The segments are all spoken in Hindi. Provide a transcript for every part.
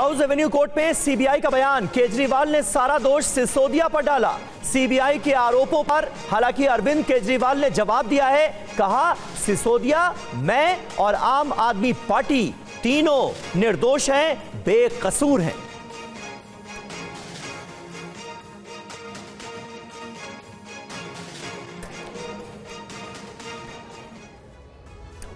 राउज एवेन्यू कोर्ट में सीबीआई का बयान। केजरीवाल ने सारा दोष सिसोदिया पर डाला। सीबीआई के आरोपों पर हालांकि अरविंद केजरीवाल ने जवाब दिया है। कहा, सिसोदिया, मैं और आम आदमी पार्टी तीनों निर्दोष हैं, बेकसूर हैं।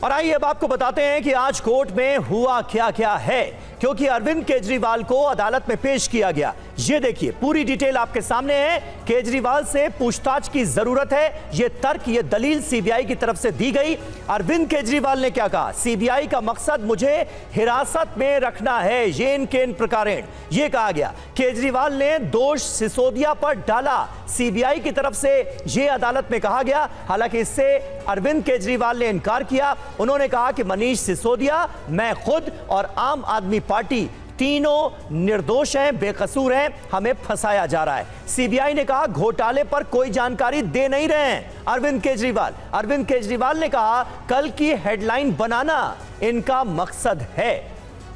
और आइए अब आपको बताते हैं कि आज कोर्ट में हुआ क्या क्या है, क्योंकि अरविंद केजरीवाल को अदालत में पेश किया गया। ये देखिए, पूरी डिटेल आपके सामने है। केजरीवाल से पूछताछ की जरूरत है, ये तर्क, ये दलील सीबीआई की तरफ से दी गई। अरविंद केजरीवाल ने क्या कहा? सीबीआई का मकसद मुझे हिरासत में रखना है, येन केन प्रकारेण, ये कहा गया। केजरीवाल ने दोष सिसोदिया पर डाला, सीबीआई की तरफ से ये अदालत में कहा गया। हालांकि इससे अरविंद केजरीवाल ने इनकार किया। उन्होंने कहा कि मनीष सिसोदिया, मैं खुद और आम आदमी पार्टी तीनों निर्दोष हैं, बेकसूर हैं, हमें फंसाया जा रहा है। सीबीआई ने कहा घोटाले पर कोई जानकारी दे नहीं रहे हैं अरविंद केजरीवाल। अरविंद केजरीवाल ने कहा कल की हेडलाइन बनाना इनका मकसद है।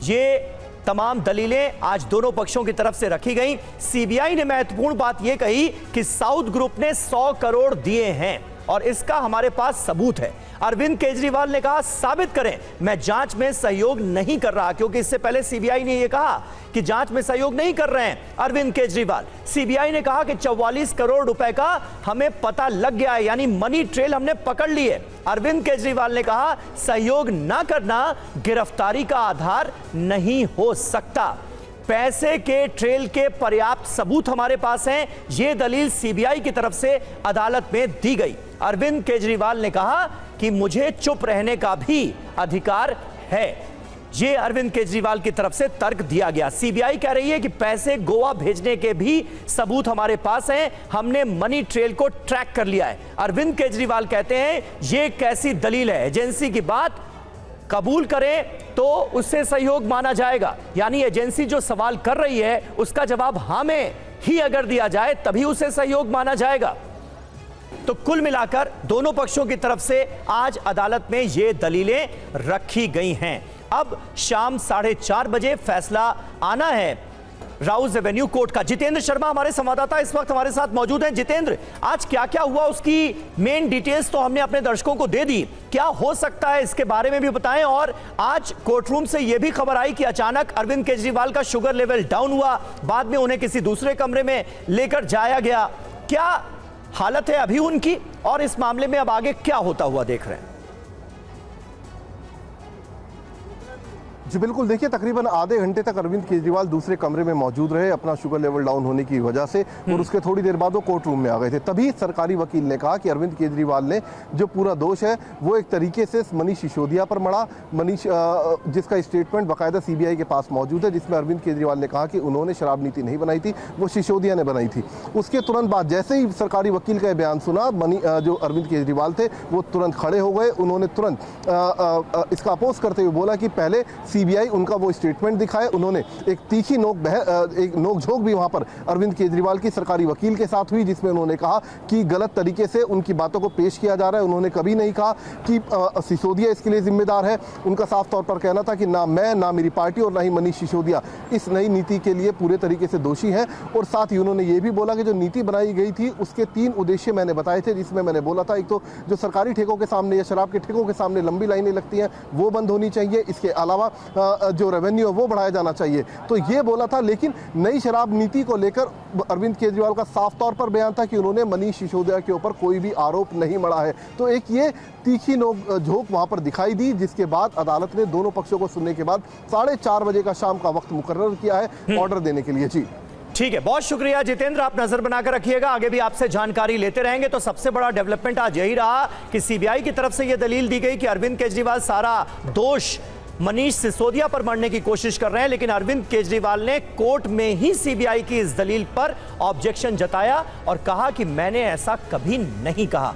ये तमाम दलीलें आज दोनों पक्षों की तरफ से रखी गई। सीबीआई ने महत्वपूर्ण बात यह कही कि साउथ ग्रुप ने 100 करोड़ दिए हैं और इसका हमारे पास सबूत है। अरविंद केजरीवाल ने कहा, साबित करें, मैं जांच में सहयोग नहीं कर रहा, क्योंकि इससे पहले सीबीआई ने यह कहा कि जांच में सहयोग नहीं कर रहे हैं अरविंद केजरीवाल। सीबीआई ने कहा कि 44 करोड़ रुपए का हमें पता लग गया है, यानी मनी ट्रेल हमने पकड़ ली है। अरविंद केजरीवाल ने कहा सहयोग ना करना गिरफ्तारी का आधार नहीं हो सकता। पैसे के ट्रेल के पर्याप्त सबूत हमारे पास हैं, यह दलील सीबीआई की तरफ से अदालत में दी गई। अरविंद केजरीवाल ने कहा कि मुझे चुप रहने का भी अधिकार है। यह अरविंद केजरीवाल की तरफ से तर्क दिया गया। सीबीआई कह रही है कि पैसे गोवा भेजने के भी सबूत हमारे पास हैं, हमने मनी ट्रेल को ट्रैक कर लिया है। अरविंद केजरीवाल कहते हैं यह कैसी दलील है, एजेंसी की बात कबूल करें तो उससे सहयोग माना जाएगा, यानी एजेंसी जो सवाल कर रही है उसका जवाब हाँ में ही अगर दिया जाए तभी उसे सहयोग माना जाएगा। तो कुल मिलाकर दोनों पक्षों की तरफ से आज अदालत में ये दलीलें रखी गई हैं। अब शाम 4:30 बजे फैसला आना है राउज एवेन्यू कोर्ट का। जितेंद्र शर्मा हमारे संवाददाता इस वक्त हमारे साथ मौजूद हैं। जितेंद्र, आज क्या क्या हुआ उसकी मेन डिटेल्स तो हमने अपने दर्शकों को दे दी, क्या हो सकता है इसके बारे में भी बताएं। और आज कोर्टरूम से यह भी खबर आई कि अचानक अरविंद केजरीवाल का शुगर लेवल डाउन हुआ, बाद में उन्हें किसी दूसरे कमरे में लेकर जाया गया। क्या हालत है अभी उनकी, और इस मामले में अब आगे क्या होता हुआ देख रहे हैं? जी बिल्कुल, देखिए तकरीबन आधे घंटे तक अरविंद केजरीवाल दूसरे कमरे में मौजूद रहे अपना शुगर लेवल डाउन होने की वजह से, और उसके थोड़ी देर बाद वो कोर्ट रूम में आ गए थे। तभी सरकारी वकील ने कहा कि अरविंद केजरीवाल ने जो पूरा दोष है वो एक तरीके से मनीष सिसोदिया पर मढ़ा। मनीष जिसका स्टेटमेंट बाकायदा सीबीआई के पास मौजूद है, जिसमें अरविंद केजरीवाल ने कहा कि उन्होंने शराब नीति नहीं बनाई थी, वो सिसोदिया ने बनाई थी। उसके तुरंत बाद जैसे ही सरकारी वकील का बयान सुना, जो अरविंद केजरीवाल थे वो तुरंत खड़े हो गए। उन्होंने तुरंत इसका अपोज करते हुए बोला कि पहले सीबीआई उनका वो स्टेटमेंट दिखाए। उन्होंने एक तीखी नोकझोंक भी वहां पर अरविंद केजरीवाल की सरकारी वकील के साथ हुई, जिसमें उन्होंने कहा कि गलत तरीके से उनकी बातों को पेश किया जा रहा है। उन्होंने कभी नहीं कहा कि सिसोदिया इसके लिए जिम्मेदार है। उनका साफ तौर पर कहना था कि ना मैं, ना मेरी पार्टी और ना ही मनीष सिसोदिया इस नई नीति के लिए पूरे तरीके से दोषी है। और साथ ही उन्होंने ये भी बोला कि जो नीति बनाई गई थी उसके 3 उद्देश्य मैंने बताए थे, जिसमें मैंने बोला था एक तो जो सरकारी ठेकों के सामने या शराब के ठेकों के सामने लंबी लाइनें लगती हैं वो बंद होनी चाहिए। इसके अलावा जो रेवेन्यू है वो बढ़ाया जाना चाहिए, तो ये बोला था। लेकिन नई शराब नीति को लेकर अरविंद केजरीवाल का साफ तौर पर बयान था कि उन्होंने मनीष सिसोदिया के ऊपर कोई भी आरोप नहीं मढ़ा है। तो एक ये तीखी नोक-झोंक वहां पर दिखाई दी, जिसके बाद अदालत ने दोनों पक्षों को सुनने के बाद 4:30 बजे का शाम का वक्त मुकर्रर किया है ऑर्डर देने के लिए। जी ठीक है, बहुत शुक्रिया जितेंद्र, आप नजर बनाकर रखिएगा, आगे भी आपसे जानकारी लेते रहेंगे। तो सबसे बड़ा डेवलपमेंट आज यही रहा कि सीबीआई की तरफ से यह दलील दी गई कि अरविंद केजरीवाल सारा दोष मनीष सिसोदिया पर मढ़ने की कोशिश कर रहे हैं, लेकिन अरविंद केजरीवाल ने कोर्ट में ही सीबीआई की इस दलील पर ऑब्जेक्शन जताया और कहा कि मैंने ऐसा कभी नहीं कहा।